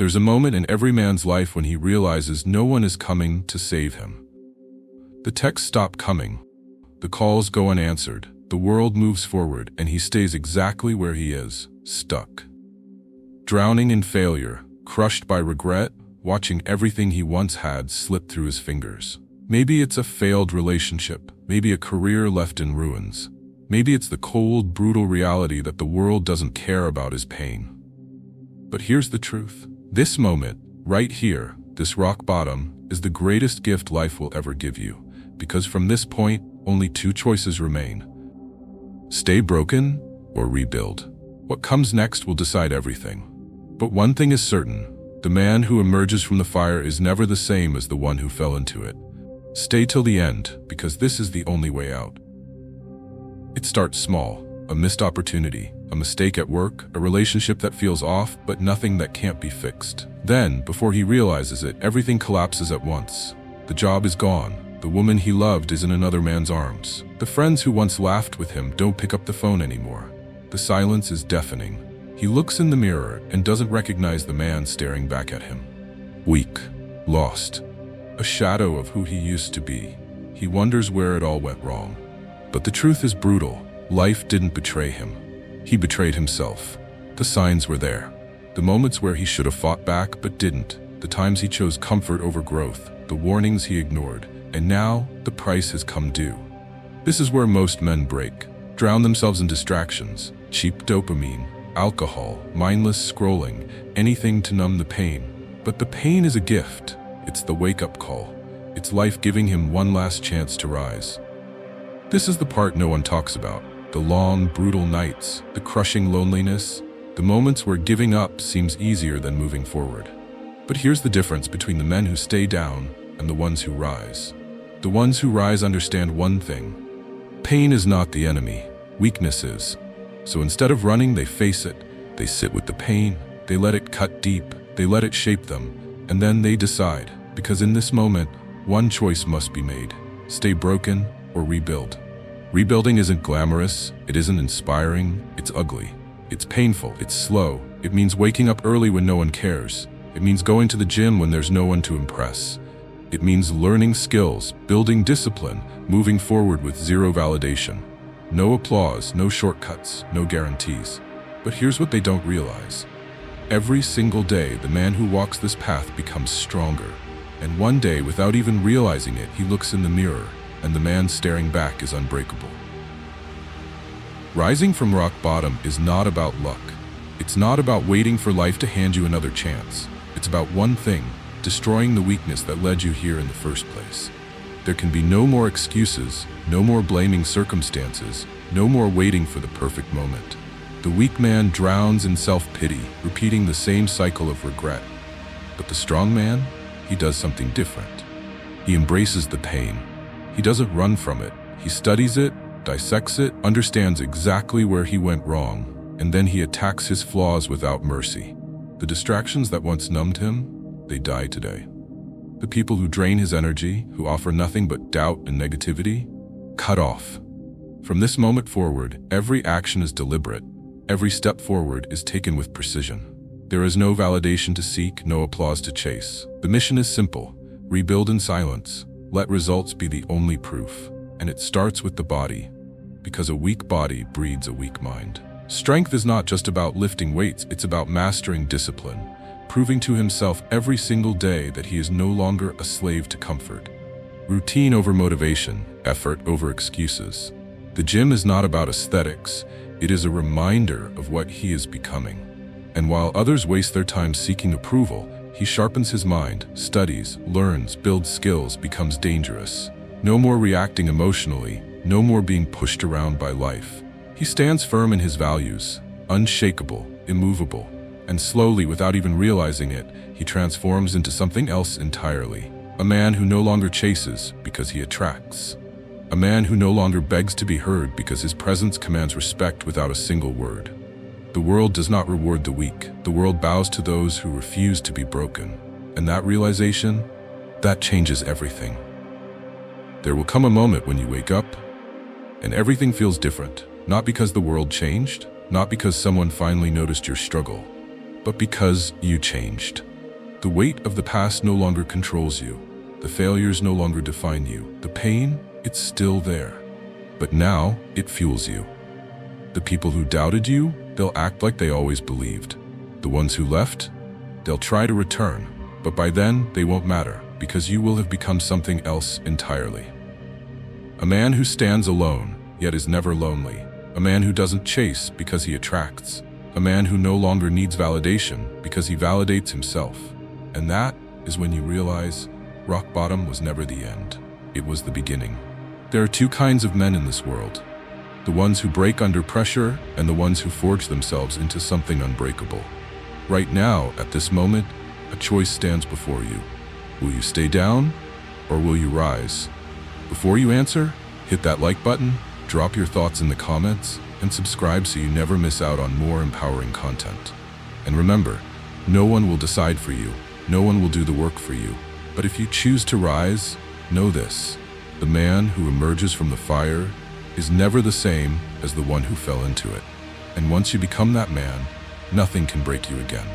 There's a moment in every man's life when he realizes no one is coming to save him. The texts stop coming. The calls go unanswered. The world moves forward, and he stays exactly where he is, stuck. Drowning in failure, crushed by regret, watching everything he once had slip through his fingers. Maybe it's a failed relationship, maybe a career left in ruins. Maybe it's the cold, brutal reality that the world doesn't care about his pain. But here's the truth. This moment, right here, this rock bottom, is the greatest gift life will ever give you. Because from this point, only two choices remain. Stay broken or rebuild. What comes next will decide everything. But one thing is certain. The man who emerges from the fire is never the same as the one who fell into it. Stay till the end, because this is the only way out. It starts small, a missed opportunity, a mistake at work, a relationship that feels off, but nothing that can't be fixed. Then, before he realizes it, everything collapses at once. The job is gone. The woman he loved is in another man's arms. The friends who once laughed with him don't pick up the phone anymore. The silence is deafening. He looks in the mirror and doesn't recognize the man staring back at him. Weak, lost, a shadow of who he used to be. He wonders where it all went wrong. But the truth is brutal. Life didn't betray him. He betrayed himself. The signs were there. The moments where he should have fought back but didn't. The times he chose comfort over growth. The warnings he ignored. And now, the price has come due. This is where most men break. Drown themselves in distractions. Cheap dopamine, alcohol, mindless scrolling, anything to numb the pain. But the pain is a gift. It's the wake-up call. It's life giving him one last chance to rise. This is the part no one talks about. The long, brutal nights, the crushing loneliness, the moments where giving up seems easier than moving forward. But here's the difference between the men who stay down and the ones who rise. The ones who rise understand one thing. Pain is not the enemy, weakness is. So instead of running, they face it. They sit with the pain, they let it cut deep, they let it shape them, and then they decide. Because in this moment, one choice must be made. Stay broken or rebuild. Rebuilding isn't glamorous, it isn't inspiring, it's ugly. It's painful, it's slow. It means waking up early when no one cares. It means going to the gym when there's no one to impress. It means learning skills, building discipline, moving forward with zero validation. No applause, no shortcuts, no guarantees. But here's what they don't realize. Every single day, the man who walks this path becomes stronger. And one day, without even realizing it, he looks in the mirror, and the man staring back is unbreakable. Rising from rock bottom is not about luck. It's not about waiting for life to hand you another chance. It's about one thing, destroying the weakness that led you here in the first place. There can be no more excuses, no more blaming circumstances, no more waiting for the perfect moment. The weak man drowns in self-pity, repeating the same cycle of regret. But the strong man, he does something different. He embraces the pain. He doesn't run from it. He studies it, dissects it, understands exactly where he went wrong, and then he attacks his flaws without mercy. The distractions that once numbed him, they die today. The people who drain his energy, who offer nothing but doubt and negativity, cut off. From this moment forward, every action is deliberate. Every step forward is taken with precision. There is no validation to seek, no applause to chase. The mission is simple. Rebuild in silence. Let results be the only proof. And it starts with the body, because a weak body breeds a weak mind. Strength is not just about lifting weights, it's about mastering discipline, proving to himself every single day that he is no longer a slave to comfort. Routine over motivation, effort over excuses. The gym is not about aesthetics, it is a reminder of what he is becoming. And while others waste their time seeking approval, he sharpens his mind, studies, learns, builds skills, becomes dangerous. No more reacting emotionally, no more being pushed around by life. He stands firm in his values, unshakable, immovable, and slowly, without even realizing it, he transforms into something else entirely. A man who no longer chases because he attracts. A man who no longer begs to be heard because his presence commands respect without a single word. The world does not reward the weak. The world bows to those who refuse to be broken. And that realization, that changes everything. There will come a moment when you wake up, and everything feels different. Not because the world changed, not because someone finally noticed your struggle, but because you changed. The weight of the past no longer controls you. The failures no longer define you. The pain, it's still there. But now, it fuels you. The people who doubted you, they'll act like they always believed. The ones who left, they'll try to return. But by then, they won't matter, because you will have become something else entirely. A man who stands alone, yet is never lonely. A man who doesn't chase because he attracts. A man who no longer needs validation because he validates himself. And that is when you realize rock bottom was never the end. It was the beginning. There are two kinds of men in this world. The ones who break under pressure and the ones who forge themselves into something unbreakable. Right now, at this moment, a choice stands before you. Will you stay down or will you rise? Before you answer, hit that like button, drop your thoughts in the comments, and subscribe so you never miss out on more empowering content. And remember, no one will decide for you. No one will do the work for you. But if you choose to rise, know this: the man who emerges from the fire is never the same as the one who fell into it. And once you become that man, nothing can break you again.